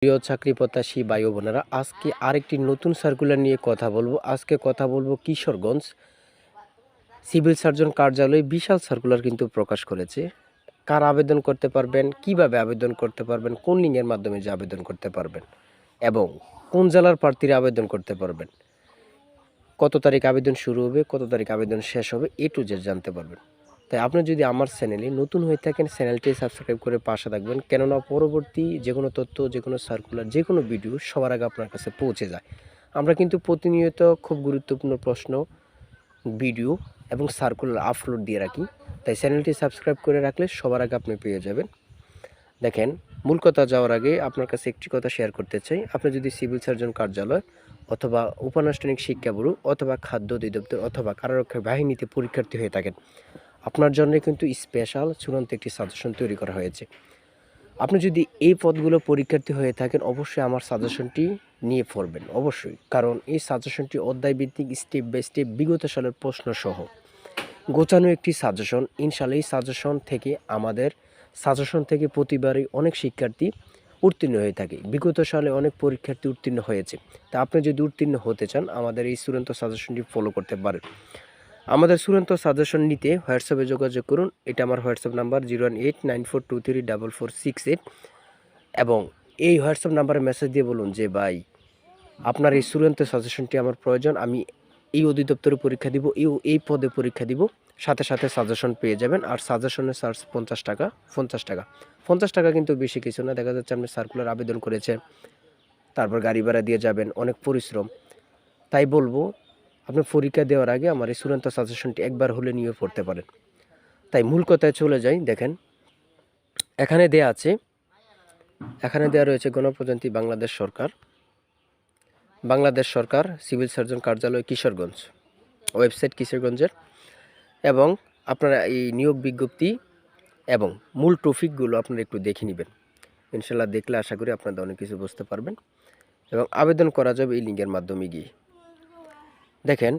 প্রিয় চাকরি প্রত্যাশী ভাই ও বোনেরা, আজকে আরেকটি নতুন সার্কুলার নিয়ে কথা বলবো। আজকে কথা বলবো কিশোরগঞ্জ সিভিল সার্জন কার্যালয়ে বিশাল সার্কুলার কিন্তু প্রকাশ করেছে। কারা আবেদন করতে পারবেন, কিভাবে আবেদন করতে পারবেন, কোন লিঙ্কের মাধ্যমে যে আবেদন করতে পারবেন এবং কোন জেলার প্রার্থীরা আবেদন করতে পারবেন, কত তারিখ আবেদন শুরু হবে, কত তারিখ আবেদন শেষ হবে, এ টু জেড জানতে পারবেন। তাই আপনি যদি আমার চ্যানেলে নতুন হয়ে থাকেন, চ্যানেলটি সাবস্ক্রাইব করে পাশে থাকবেন, কেননা পরবর্তী যে কোনো তথ্য, যে কোনো সার্কুলার, যে কোনো ভিডিও সবার আগে আপনার কাছে পৌঁছে যায়। আমরা কিন্তু প্রতিনিয়ত খুব গুরুত্বপূর্ণ প্রশ্ন, ভিডিও এবং সার্কুলার আপলোড দিয়ে রাখি। তাই চ্যানেলটি সাবস্ক্রাইব করে রাখলে সবার আগে আপনি পেয়ে যাবেন। দেখেন, মূল কথা যাওয়ার আগে আপনার কাছে একটি কথা শেয়ার করতে চাই। আপনি যদি সিভিল সার্জন কার্যালয় অথবা উপানুষ্ঠানিক শিক্ষা ব্যুরো অথবা খাদ্য অধিদপ্তর অথবা কারারক্ষী বাহিনীতে পরীক্ষার্থী হয়ে থাকেন, আপনার জন্য কিন্তু স্পেশাল চূড়ান্ত একটি সাজেশন তৈরি করা হয়েছে। আপনি যদি এই পদগুলো পরীক্ষার্থী হয়ে থাকেন, অবশ্যই আমার সাজেশনটি নিয়ে পড়বেন অবশ্যই, কারণ এই সাজেশনটি অধ্যায়ভিত্তিক, স্টেপ বাই স্টেপ বিগত সালের প্রশ্ন সহ গোছানো একটি সাজেশন। ইনশাআল্লাহ এই সাজেশন থেকে প্রতিবারই অনেক শিক্ষার্থী উত্তীর্ণ হয়ে থাকে। বিগত সালে অনেক পরীক্ষার্থী উত্তীর্ণ হয়েছে। তা আপনি যদি উত্তীর্ণ হতে চান, আমাদের এই চূড়ান্ত সাজেশনটি ফলো করতে পারেন। আমাদের চূড়ান্ত সাজেশন নিতে হোয়াটসঅ্যাপে যোগাযোগ করুন। এটা আমার হোয়াটসঅ্যাপ নাম্বার 01894234468, এবং এই হোয়াটসঅ্যাপ নাম্বারে মেসেজ দিয়ে বলুন যে ভাই, আপনার এই চূড়ান্ত সাজেশনটি আমার প্রয়োজন, আমি এই অধিদপ্তরে পরীক্ষা দিব, এই পদে পরীক্ষা দিব। সাথে সাথে সাজেশন পেয়ে যাবেন। আর সাজেশনের চার্জ 50 টাকা। 50 টাকা কিন্তু বেশি কিছু না। দেখা যাচ্ছে আপনি সার্কুলার আবেদন করেছেন, তারপর গাড়ি ভাড়া দিয়ে যাবেন, অনেক পরিশ্রম। তাই বলবো, আপনি পরীক্ষা দেওয়ার আগে আমার এই চূড়ান্ত সাজেশনটি একবার হলে নিয়ে পড়তে পারেন। তাই মূল কথায় চলে যাই। দেখেন, এখানে দেওয়া রয়েছে গণপ্রজাতন্ত্রী বাংলাদেশ সরকার সিভিল সার্জন কার্যালয় কিশোরগঞ্জ, ওয়েবসাইট কিশোরগঞ্জের, এবং আপনারা এই নিয়োগ বিজ্ঞপ্তি এবং মূল টপিকগুলো আপনারা একটু দেখে নেবেন। ইনশাল্লাহ দেখলে আশা করি আপনারা অনেক কিছু বুঝতে পারবেন এবং আবেদন করা যাবে এই লিঙ্কের মাধ্যমে গিয়ে। দেখেন,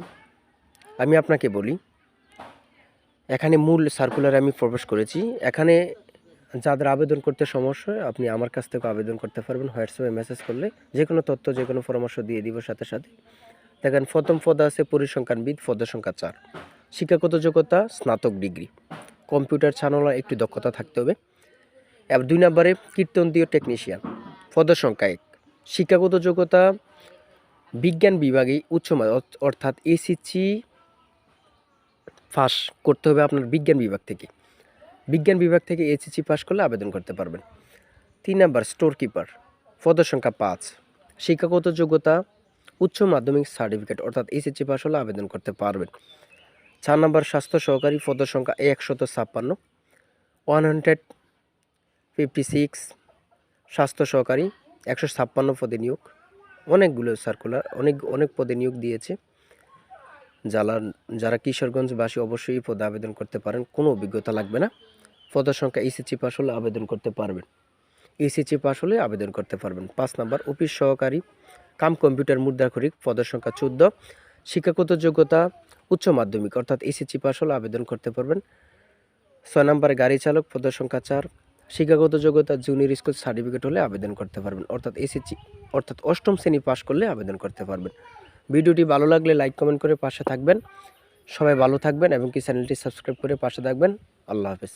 আমি আপনাকে বলি, এখানে মূল সার্কুলারে আমি প্রবেশ করেছি। এখানে যাদের আবেদন করতে সমস্যা হয়, আপনি আমার কাছ থেকে আবেদন করতে পারবেন। হোয়াটসঅ্যাপে মেসেজ করলে যে কোনো তথ্য, যে কোনো পরামর্শ দিয়ে দিব সাথে সাথে। দেখেন, প্রথম পদ আছে পরিসংখ্যানবিদ, পদের সংখ্যা 4। শিক্ষাগত যোগ্যতা স্নাতক ডিগ্রি, কম্পিউটার চালানোর একটু দক্ষতা থাকতে হবে। এবার 2 নম্বরে কীর্তনীয় টেকনিশিয়ান, পদের সংখ্যা 1। শিক্ষাগত যোগ্যতা বিজ্ঞান বিভাগে উচ্চ অর্থাৎ এসএসসি পাস করতে হবে আপনার বিজ্ঞান বিভাগ থেকে এসএসসি পাস করলে আবেদন করতে পারবেন। 3 নম্বর স্টোর কিপার, পদের সংখ্যা 5। শিক্ষাগত যোগ্যতা উচ্চ মাধ্যমিক সার্টিফিকেট অর্থাৎ এসএসসি পাস হলে আবেদন করতে পারবেন। 4 নম্বর স্বাস্থ্য সহকারী, পদের সংখ্যা 156, 156 স্বাস্থ্য সহকারী, 156 পদে নিয়োগ। অনেকগুলো সার্কুলার, অনেক পদে নিয়োগ দিয়েছে। যারা কিশোরগঞ্জবাসী অবশ্যই এই পদে আবেদন করতে পারেন, কোনো অভিজ্ঞতা লাগবে না। পদের সংখ্যা এসএসসি পাস হলে আবেদন করতে পারবেন। 5 নম্বর অফিস সহকারী কাম কম্পিউটার মুদ্রাক্ষরিক, পদের সংখ্যা 14। শিক্ষাগত যোগ্যতা উচ্চ মাধ্যমিক অর্থাৎ এসএসসি পাস হলে আবেদন করতে পারবেন। 6 নম্বরে গাড়ি চালক, পদের সংখ্যা 4। শিক্ষাগত যোগ্যতা জুনিয়র স্কুল সার্টিফিকেট হলে আবেদন করতে পারবেন, অর্থাৎ 8ম শ্রেণী পাস করলে আবেদন করতে পারবেন। ভিডিওটি ভালো লাগলে লাইক কমেন্ট করে পাশে থাকবেন। সবাই ভালো থাকবেন এবং চ্যানেলটি সাবস্ক্রাইব করে পাশে থাকবেন। আল্লাহ হাফেজ।